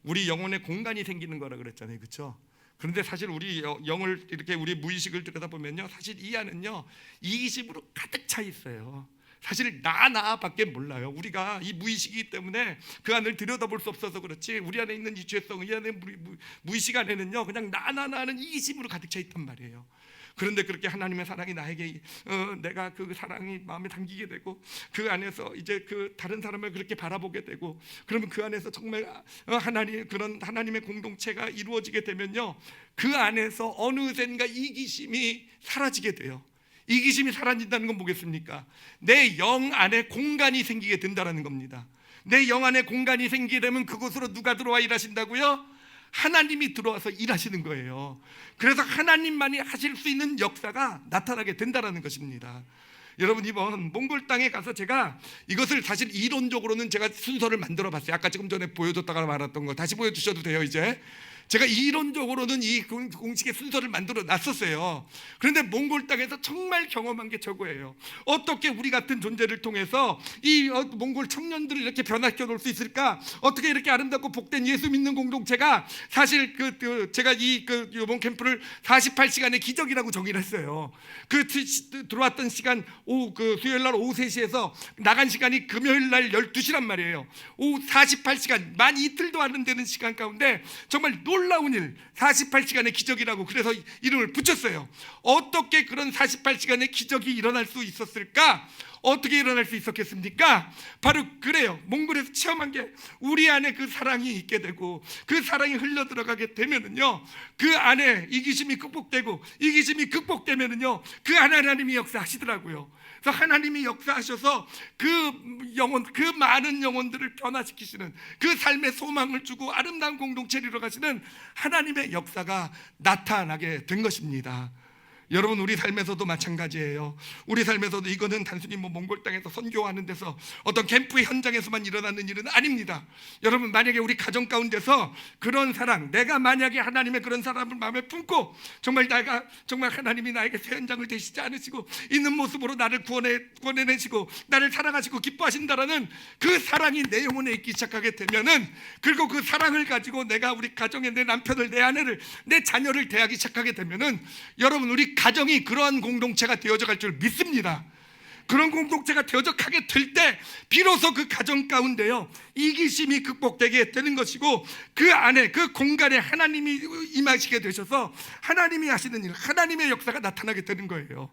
우리 영혼에 공간이 생기는 거라 그랬잖아요, 그렇죠? 그런데 사실 우리 영을 이렇게, 우리 무의식을 들여다보면요, 사실 이 안은요 이기심으로 가득 차 있어요. 사실 나밖에 몰라요. 우리가 이 무의식이기 때문에 그 안을 들여다볼 수 없어서 그렇지, 우리 안에 있는 이 죄성, 이 안에 무의식 안에는요 그냥 나는 이기심으로 가득 차 있단 말이에요. 그런데 그렇게 하나님의 사랑이 나에게 내가 그 사랑이 마음에 담기게 되고, 그 안에서 이제 그 다른 사람을 그렇게 바라보게 되고, 그러면 그 안에서 정말 그런 하나님의 공동체가 이루어지게 되면요, 그 안에서 어느샌가 이기심이 사라지게 돼요. 이기심이 사라진다는 건 뭐겠습니까? 내 영 안에 공간이 생기게 된다는 겁니다. 내 영 안에 공간이 생기게 되면 그곳으로 누가 들어와 일하신다고요? 하나님이 들어와서 일하시는 거예요. 그래서 하나님만이 하실 수 있는 역사가 나타나게 된다는 것입니다. 여러분, 이번 몽골 땅에 가서 제가 이것을 사실 이론적으로는 제가 순서를 만들어 봤어요. 아까 조금 전에 보여줬다가 말았던 거 다시 보여주셔도 돼요. 이제 제가 이론적으로는 이 공식의 순서를 만들어 놨었어요. 그런데 몽골 땅에서 정말 경험한 게 저거예요. 어떻게 우리 같은 존재를 통해서 이 몽골 청년들을 이렇게 변화시켜 놓을 수 있을까? 어떻게 이렇게 아름답고 복된 예수 믿는 공동체가, 사실 제가 이번 캠프를 48시간의 기적이라고 정의를 했어요. 들어왔던 시간 수요일 날 오후 3시에서 나간 시간이 금요일 날 12시란 말이에요. 오후 48시간, 만 이틀도 안 되는 시간 가운데 정말 놀라운 일, 48시간의 기적이라고 그래서 이름을 붙였어요. 어떻게 그런 48시간의 기적이 일어날 수 있었을까? 어떻게 일어날 수 있었겠습니까? 바로 그래요. 몽골에서 체험한 게, 우리 안에 그 사랑이 있게 되고 그 사랑이 흘러 들어가게 되면은요, 그 안에 이기심이 극복되고, 이기심이 극복되면은요 그 안에 하나님이 역사하시더라고요. 그래서 하나님이 역사하셔서 그 영혼, 그 많은 영혼들을 변화시키시는, 그 삶의 소망을 주고 아름다운 공동체를 이루어가시는 하나님의 역사가 나타나게 된 것입니다. 여러분, 우리 삶에서도 마찬가지예요. 우리 삶에서도 이거는 단순히 몽골 땅에서 선교하는 데서 어떤 캠프 현장에서만 일어나는 일은 아닙니다. 여러분, 만약에 우리 가정 가운데서 그런 사랑, 내가 만약에 하나님의 그런 사람을 마음에 품고 정말 하나님이 나에게 새 현장을 되시지 않으시고 있는 모습으로 나를 구원해내시고 나를 사랑하시고 기뻐하신다라는 그 사랑이 내 영혼에 있기 시작하게 되면은, 그리고 그 사랑을 가지고 내가 우리 가정에 내 남편을, 내 아내를, 내 자녀를 대하기 시작하게 되면은, 여러분, 우리 가정이 그러한 공동체가 되어져 갈 줄 믿습니다. 그런 공동체가 되어져 가게 될 때 비로소 그 가정 가운데요, 이기심이 극복되게 되는 것이고, 그 안에, 그 공간에 하나님이 임하시게 되셔서 하나님이 하시는 일, 하나님의 역사가 나타나게 되는 거예요.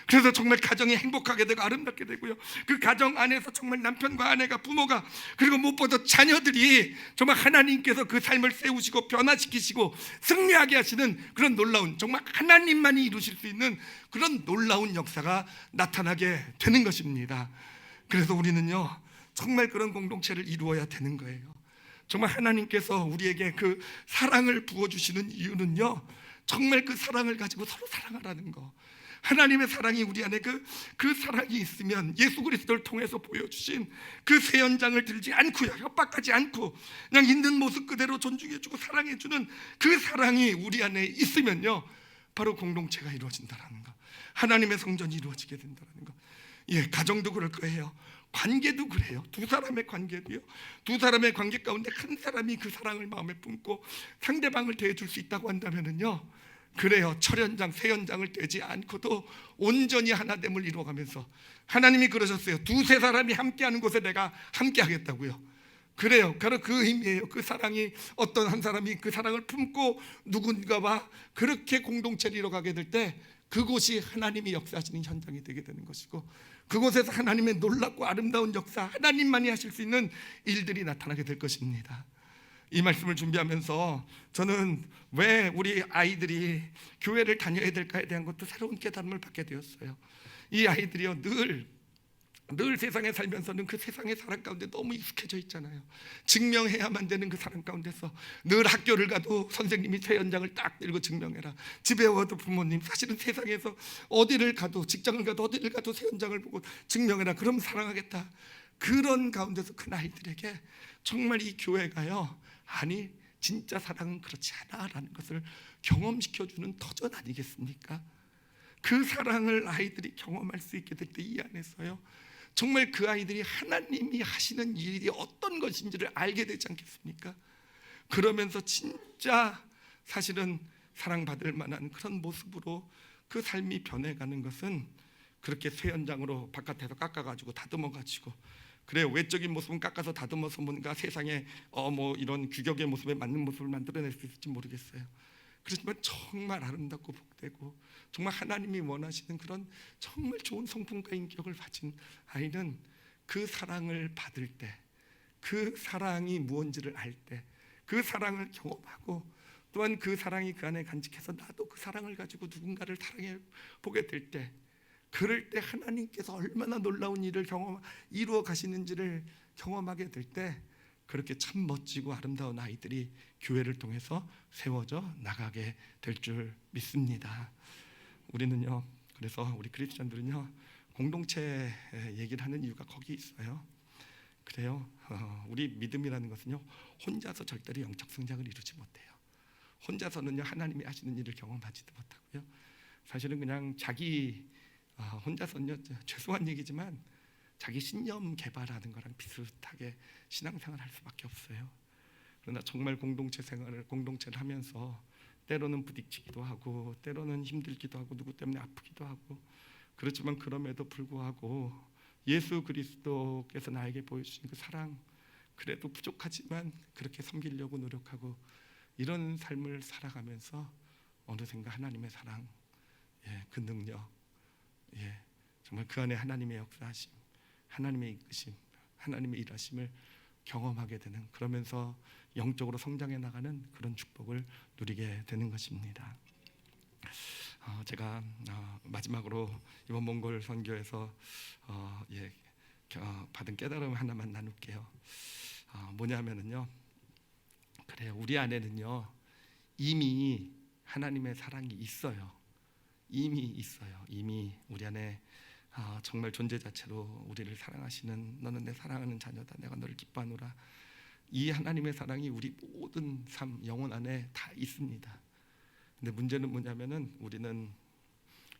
그래서 정말 가정이 행복하게 되고 아름답게 되고요, 그 가정 안에서 정말 남편과 아내가, 부모가, 그리고 무엇보다 자녀들이 정말 하나님께서 그 삶을 세우시고 변화시키시고 승리하게 하시는 그런 놀라운, 정말 하나님만이 이루실 수 있는 그런 놀라운 역사가 나타나게 되는 것입니다. 그래서 우리는요, 정말 그런 공동체를 이루어야 되는 거예요. 정말 하나님께서 우리에게 그 사랑을 부어주시는 이유는요, 정말 그 사랑을 가지고 서로 사랑하라는 거. 하나님의 사랑이 우리 안에 그 사랑이 있으면, 예수 그리스도를 통해서 보여주신 그 새 현장을 들지 않고요, 협박하지 않고 그냥 있는 모습 그대로 존중해주고 사랑해주는 그 사랑이 우리 안에 있으면요, 바로 공동체가 이루어진다는 거, 하나님의 성전이 이루어지게 된다는 거. 예, 가정도 그럴 거예요. 관계도 그래요. 두 사람의 관계도요, 두 사람의 관계 가운데 한 사람이 그 사랑을 마음에 품고 상대방을 대해줄 수 있다고 한다면은요, 그래요, 철현장, 새현장을 떼지 않고도 온전히 하나됨을 이루어가면서, 하나님이 그러셨어요. 두세 사람이 함께하는 곳에 내가 함께하겠다고요. 그래요, 바로 그 의미예요. 그 사랑이, 어떤 한 사람이 그 사랑을 품고 누군가와 그렇게 공동체를 이뤄가게 될 때, 그곳이 하나님이 역사하시는 현장이 되게 되는 것이고, 그곳에서 하나님의 놀랍고 아름다운 역사, 하나님만이 하실 수 있는 일들이 나타나게 될 것입니다. 이 말씀을 준비하면서 저는 왜 우리 아이들이 교회를 다녀야 될까에 대한 것도 새로운 깨달음을 받게 되었어요. 이 아이들이요, 늘 세상에 살면서는 그 세상의 사랑 가운데 너무 익숙해져 있잖아요. 증명해야만 되는 그 사랑 가운데서 늘 학교를 가도 선생님이 새 현장을 딱 들고 증명해라, 집에 와도 부모님, 사실은 세상에서 어디를 가도, 직장을 가도 어디를 가도 새 현장을 보고 증명해라, 그럼 사랑하겠다. 그런 가운데서 큰 아이들에게 정말 이 교회가요, 아니 진짜 사랑은 그렇지 않아라는 것을 경험시켜주는 터전 아니겠습니까? 그 사랑을 아이들이 경험할 수 있게 될 때 이 안에서요, 정말 그 아이들이 하나님이 하시는 일이 어떤 것인지를 알게 되지 않겠습니까? 그러면서 진짜 사실은 사랑받을 만한 그런 모습으로 그 삶이 변해가는 것은, 그렇게 새 현장으로 바깥에서 깎아가지고 다듬어가지고, 그래요, 외적인 모습은 깎아서 다듬어서 뭔가 세상에 이런 규격의 모습에 맞는 모습을 만들어낼 수 있을지 모르겠어요. 그렇지만 정말 아름답고 복되고 정말 하나님이 원하시는 그런 정말 좋은 성품과 인격을 가진 아이는, 그 사랑을 받을 때, 그 사랑이 무언지를 알 때, 그 사랑을 경험하고, 또한 그 사랑이 그 안에 간직해서 나도 그 사랑을 가지고 누군가를 사랑해 보게 될 때, 그럴 때 하나님께서 얼마나 놀라운 일을 이루어 가시는지를 경험하게 될 때, 그렇게 참 멋지고 아름다운 아이들이 교회를 통해서 세워져 나가게 될 줄 믿습니다. 우리는요, 그래서 우리 크리스천들은요, 공동체 얘기를 하는 이유가 거기 있어요. 그래요, 우리 믿음이라는 것은요, 혼자서 절대로 영적 성장을 이루지 못해요. 혼자서는요, 하나님이 하시는 일을 경험하지도 못하고요, 사실은 그냥 자기 혼자서는요, 죄송한 얘기지만 자기 신념 개발하는 거랑 비슷하게 신앙생활을 할 수밖에 없어요. 그러나 정말 공동체를 하면서 때로는 부딪히기도 하고, 때로는 힘들기도 하고, 누구 때문에 아프기도 하고, 그렇지만 그럼에도 불구하고 예수 그리스도께서 나에게 보여주신 그 사랑, 그래도 부족하지만 그렇게 섬기려고 노력하고, 이런 삶을 살아가면서 어느샌가 하나님의 사랑, 그 능력, 정말 그 안에 하나님의 역사하심, 하나님의 이끄심, 하나님의 일하심을 경험하게 되는, 그러면서 영적으로 성장해 나가는 그런 축복을 누리게 되는 것입니다. 제가 마지막으로 이번 몽골 선교에서 받은 깨달음 하나만 나눌게요. 뭐냐면은요, 그래요, 우리 안에는요 이미 하나님의 사랑이 있어요. 이미 있어요. 이미 우리 안에 정말 존재 자체로 우리를 사랑하시는, 너는 내 사랑하는 자녀다, 내가 너를 기뻐하노라, 이 하나님의 사랑이 우리 모든 삶 영혼 안에 다 있습니다. 근데 문제는 뭐냐면은 우리는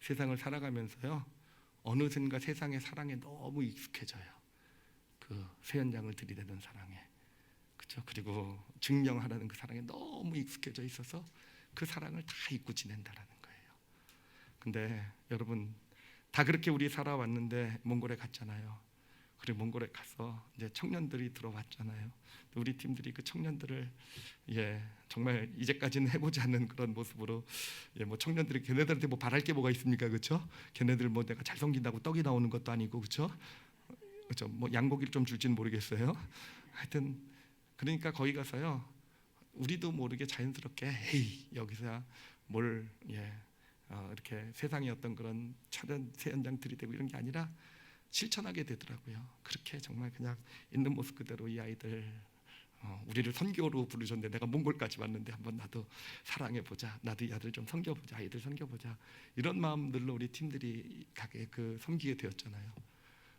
세상을 살아가면서요, 어느샌가 세상의 사랑에 너무 익숙해져요. 그 세연장을 들이대는 사랑에, 그렇죠? 그리고 증명하라는 그 사랑에 너무 익숙해져 있어서 그 사랑을 다 잊고 지낸다라는 거예요. 근데 여러분, 다 그렇게 우리 살아왔는데 몽골에 갔잖아요. 그리고 몽골에 가서 이제 청년들이 들어왔잖아요. 우리 팀들이 그 청년들을 정말 이제까지는 해보지 않는 그런 모습으로 뭐 청년들이 걔네들한테 뭐 바랄 게 뭐가 있습니까, 그렇죠? 걔네들 뭐 내가 잘 섬긴다고 떡이 나오는 것도 아니고, 그렇죠? 뭐 양고기를 좀 줄지는 모르겠어요. 하여튼 그러니까 거기 가서요, 우리도 모르게 자연스럽게 에이 여기서야 뭘 이렇게 세상의 어떤 그런 새 연장 들이대고 이런 게 아니라 실천하게 되더라고요. 그렇게 정말 그냥 있는 모습 그대로 이 아이들, 우리를 선교로 부르셨는데 내가 몽골까지 왔는데 한번 나도 사랑해보자, 나도 이 아들 좀 섬겨보자, 아이들 섬겨보자, 이런 마음들로 우리 팀들이 가게 섬기게 되었잖아요.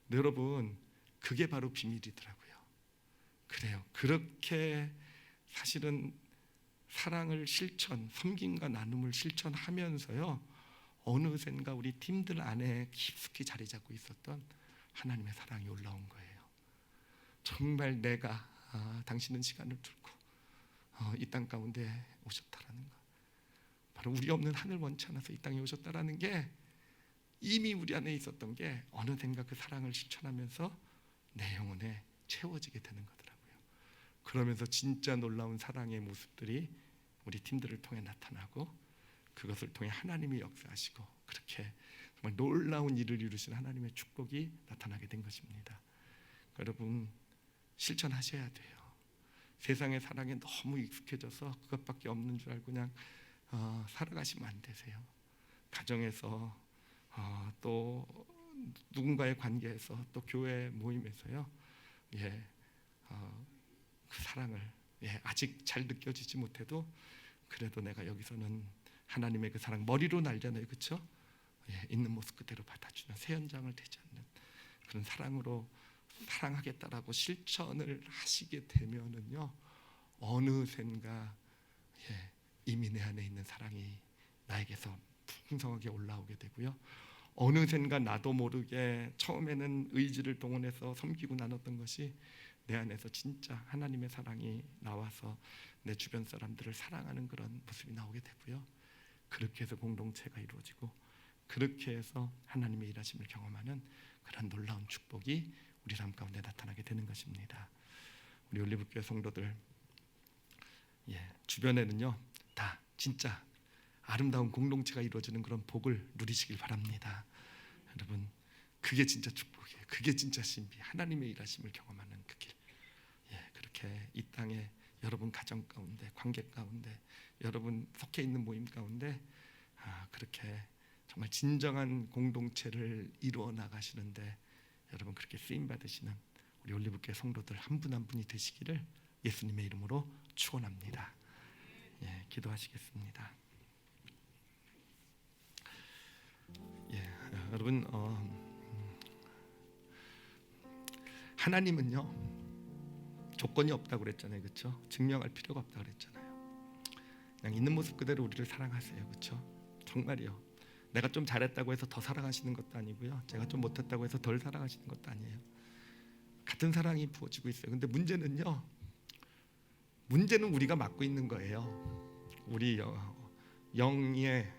근데 여러분, 그게 바로 비밀이더라고요. 그래요. 그렇게 사실은 사랑을 실천, 섬김과 나눔을 실천하면서요, 어느샌가 우리 팀들 안에 깊숙이 자리 잡고 있었던 하나님의 사랑이 올라온 거예요. 정말 내가 당신은 시간을 두고 이 땅 가운데 오셨다라는 거, 바로 우리 없는 하늘 원치 않아서 이 땅에 오셨다라는 게 이미 우리 안에 있었던 게 어느샌가 그 사랑을 실천하면서 내 영혼에 채워지게 되는 거더라고요. 그러면서 진짜 놀라운 사랑의 모습들이 우리 팀들을 통해 나타나고, 그것을 통해 하나님이 역사하시고, 그렇게 정말 놀라운 일을 이루신 하나님의 축복이 나타나게 된 것입니다. 여러분, 실천하셔야 돼요. 세상의 사랑에 너무 익숙해져서 그것밖에 없는 줄 알고 그냥 살아가시면 안 되세요. 가정에서 또 누군가의 관계에서, 또 교회 모임에서요, 그 사랑을 아직 잘 느껴지지 못해도 그래도 내가 여기서는 하나님의 그 사랑, 머리로는 알잖아요, 그렇죠? 있는 모습 그대로 받아주는, 새 연장을 되지 않는 그런 사랑으로 사랑하겠다라고 실천을 하시게 되면은요, 어느샌가 이미 내 안에 있는 사랑이 나에게서 풍성하게 올라오게 되고요, 어느샌가 나도 모르게 처음에는 의지를 동원해서 섬기고 나눴던 것이 내 안에서 진짜 하나님의 사랑이 나와서 내 주변 사람들을 사랑하는 그런 모습이 나오게 되고요, 그렇게 해서 공동체가 이루어지고, 그렇게 해서 하나님의 일하심을 경험하는 그런 놀라운 축복이 우리 삶 가운데 나타나게 되는 것입니다. 우리 올리브교회 성도들, 주변에는요 다 진짜 아름다운 공동체가 이루어지는 그런 복을 누리시길 바랍니다. 여러분, 그게 진짜 축복이에요. 그게 진짜 신비, 하나님의 일하심을 경험하는 그 길. 그렇게 이 땅에 여러분 가정 가운데, 관계 가운데, 여러분 속해 있는 모임 가운데 그렇게 정말 진정한 공동체를 이루어 나가시는데 여러분 그렇게 쓰임 받으시는 우리 올리브교회 성도들 한 분 한 분이 되시기를 예수님의 이름으로 축원합니다. 기도하시겠습니다. 여러분, 하나님은요 조건이 없다고 그랬잖아요, 그렇죠? 증명할 필요가 없다고 그랬잖아요. 그냥 있는 모습 그대로 우리를 사랑하세요, 그렇죠? 정말이요. 내가 좀 잘했다고 해서 더 사랑하시는 것도 아니고요, 제가 좀 못했다고 해서 덜 사랑하시는 것도 아니에요. 같은 사랑이 부어지고 있어요. 근데 문제는 우리가 맡고 있는 거예요. 우리 영의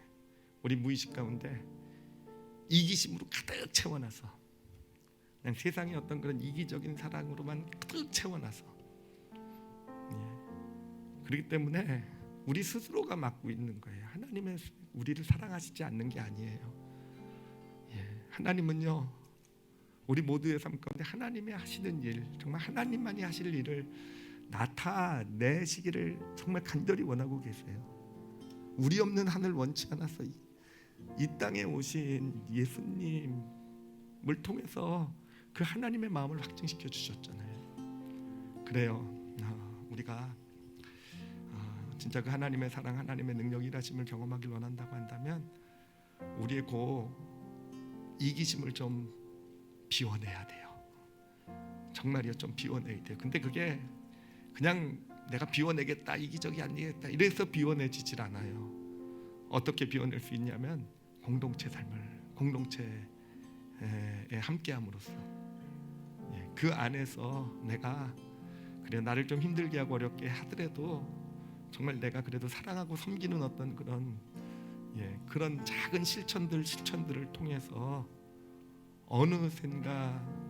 우리 무의식 가운데 이기심으로 가득 채워놔서, 그냥 세상의 어떤 그런 이기적인 사랑으로만 가득 채워놔서, 그렇기 때문에 우리 스스로가 맡고 있는 거예요. 하나님의 우리를 사랑하시지 않는 게 아니에요. 하나님은요 우리 모두의 삶 가운데 하나님이 하시는 일, 정말 하나님만이 하실 일을 나타내시기를 정말 간절히 원하고 계세요. 우리 없는 하늘 원치 않아서 이 땅에 오신 예수님을 통해서 그 하나님의 마음을 확증시켜 주셨잖아요. 그래요. 우리가 진짜 그 하나님의 사랑, 하나님의 능력 일하심을 경험하길 원한다고 한다면 우리의 이기심을 좀 비워내야 돼요. 정말이요, 좀 비워내야 돼요. 근데 그게 그냥 내가 비워내겠다, 이기적이 아니겠다 이래서 비워내지질 않아요. 어떻게 비워낼 수 있냐면 공동체 삶을, 공동체에 함께함으로써, 그 안에서 내가 그래 나를 좀 힘들게 하고 어렵게 하더라도 정말 내가 그래도 사랑하고 섬기는 어떤 그런 작은 실천들을 통해서 어느샌가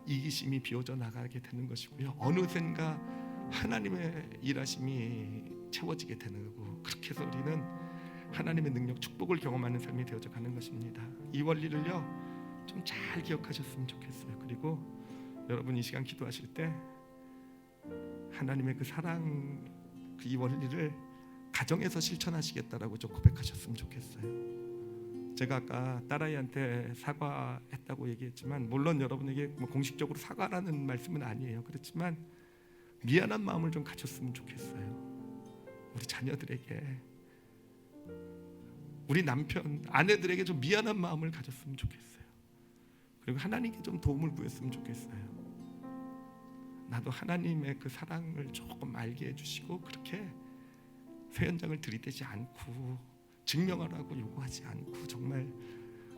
이기심이 비워져 나가게 되는 것이고요. 어느샌가 하나님의 일하심이 채워지게 되는 거고, 그렇게 해서 우리는 하나님의 능력, 축복을 경험하는 삶이 되어져 가는 것입니다. 이 원리를요 좀 잘 기억하셨으면 좋겠어요. 그리고 여러분 이 시간 기도하실 때 하나님의 그 사랑, 이 원리를 가정에서 실천하시겠다라고 좀 고백하셨으면 좋겠어요. 제가 아까 딸아이한테 사과했다고 얘기했지만, 물론 여러분에게 뭐 공식적으로 사과라는 말씀은 아니에요. 그렇지만 미안한 마음을 좀 가졌으면 좋겠어요. 우리 자녀들에게, 우리 남편, 아내들에게 좀 미안한 마음을 가졌으면 좋겠어요. 그리고 하나님께 좀 도움을 구했으면 좋겠어요. 나도 하나님의 그 사랑을 조금 알게 해주시고, 그렇게 쇠연장을 들이대지 않고 증명하라고 요구하지 않고, 정말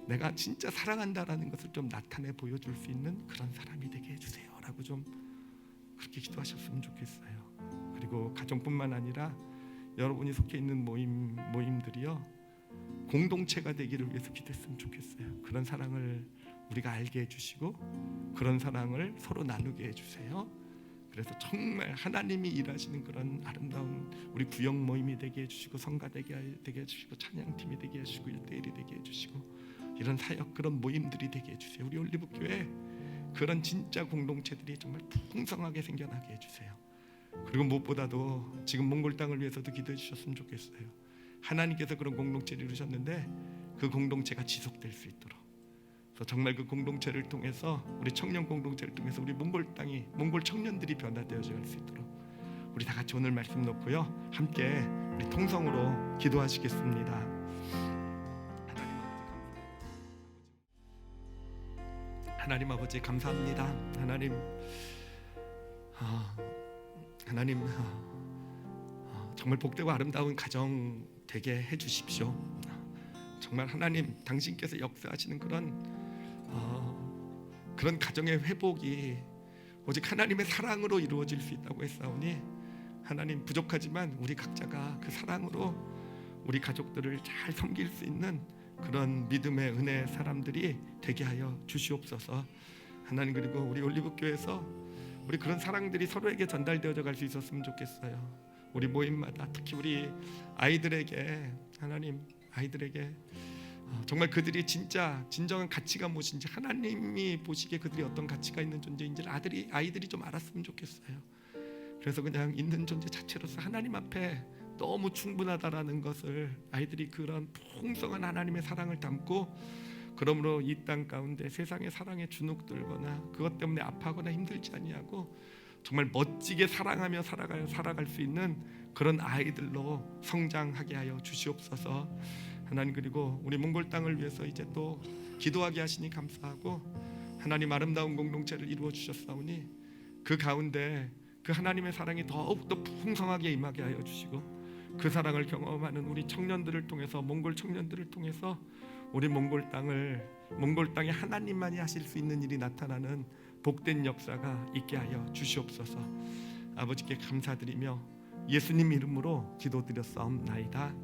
내가 진짜 사랑한다라는 것을 좀 나타내 보여줄 수 있는 그런 사람이 되게 해주세요 라고 좀 그렇게 기도하셨으면 좋겠어요. 그리고 가정뿐만 아니라 여러분이 속해 있는 모임들이요 공동체가 되기를 위해서 기도했으면 좋겠어요. 그런 사랑을 우리가 알게 해주시고 그런 사랑을 서로 나누게 해주세요. 그래서 정말 하나님이 일하시는 그런 아름다운 우리 구역 모임이 되게 해주시고, 성가 되게 해주시고, 찬양팀이 되게 해주시고, 1대1이 되게 해주시고, 이런 사역, 그런 모임들이 되게 해주세요. 우리 올리브교회 그런 진짜 공동체들이 정말 풍성하게 생겨나게 해주세요. 그리고 무엇보다도 지금 몽골 땅을 위해서도 기도해 주셨으면 좋겠어요. 하나님께서 그런 공동체를 이루셨는데 그 공동체가 지속될 수 있도록, 그래서 정말 그 공동체를 통해서, 우리 청년 공동체를 통해서 우리 몽골 땅이, 몽골 청년들이 변화되어져 갈 수 있도록 우리 다 같이 오늘 말씀 놓고요 함께 우리 통성으로 기도하시겠습니다. 하나님 아버지 감사합니다. 하나님 정말 복되고 아름다운 가정 되게 해주십시오. 정말 하나님 당신께서 역사하시는 그런 가정의 회복이 오직 하나님의 사랑으로 이루어질 수 있다고 했사오니, 하나님 부족하지만 우리 각자가 그 사랑으로 우리 가족들을 잘 섬길 수 있는 그런 믿음의 은혜의 사람들이 되게 하여 주시옵소서. 하나님, 그리고 우리 올리브교회에서 우리 그런 사랑들이 서로에게 전달되어져 갈 수 있었으면 좋겠어요. 우리 모임마다 특히 우리 아이들에게, 하나님 아이들에게 정말 그들이 진짜 진정한 가치가 무엇인지, 하나님이 보시기에 그들이 어떤 가치가 있는 존재인지를 아이들이 좀 알았으면 좋겠어요. 그래서 그냥 있는 존재 자체로서 하나님 앞에 너무 충분하다라는 것을, 아이들이 그런 풍성한 하나님의 사랑을 담고, 그러므로 이 땅 가운데 세상의 사랑에 주눅들거나 그것 때문에 아파하거나 힘들지 아니하고 정말 멋지게 사랑하며 살아갈 수 있는 그런 아이들로 성장하게 하여 주시옵소서. 하나님, 그리고 우리 몽골 땅을 위해서 이제 또 기도하게 하시니 감사하고, 하나님 아름다운 공동체를 이루어 주셨사오니 그 가운데 그 하나님의 사랑이 더욱더 풍성하게 임하게 하여 주시고, 그 사랑을 경험하는 우리 청년들을 통해서, 몽골 청년들을 통해서 우리 몽골 땅에 하나님만이 하실 수 있는 일이 나타나는 복된 역사가 있게 하여 주시옵소서. 아버지께 감사드리며 예수님 이름으로 기도드렸사옵나이다.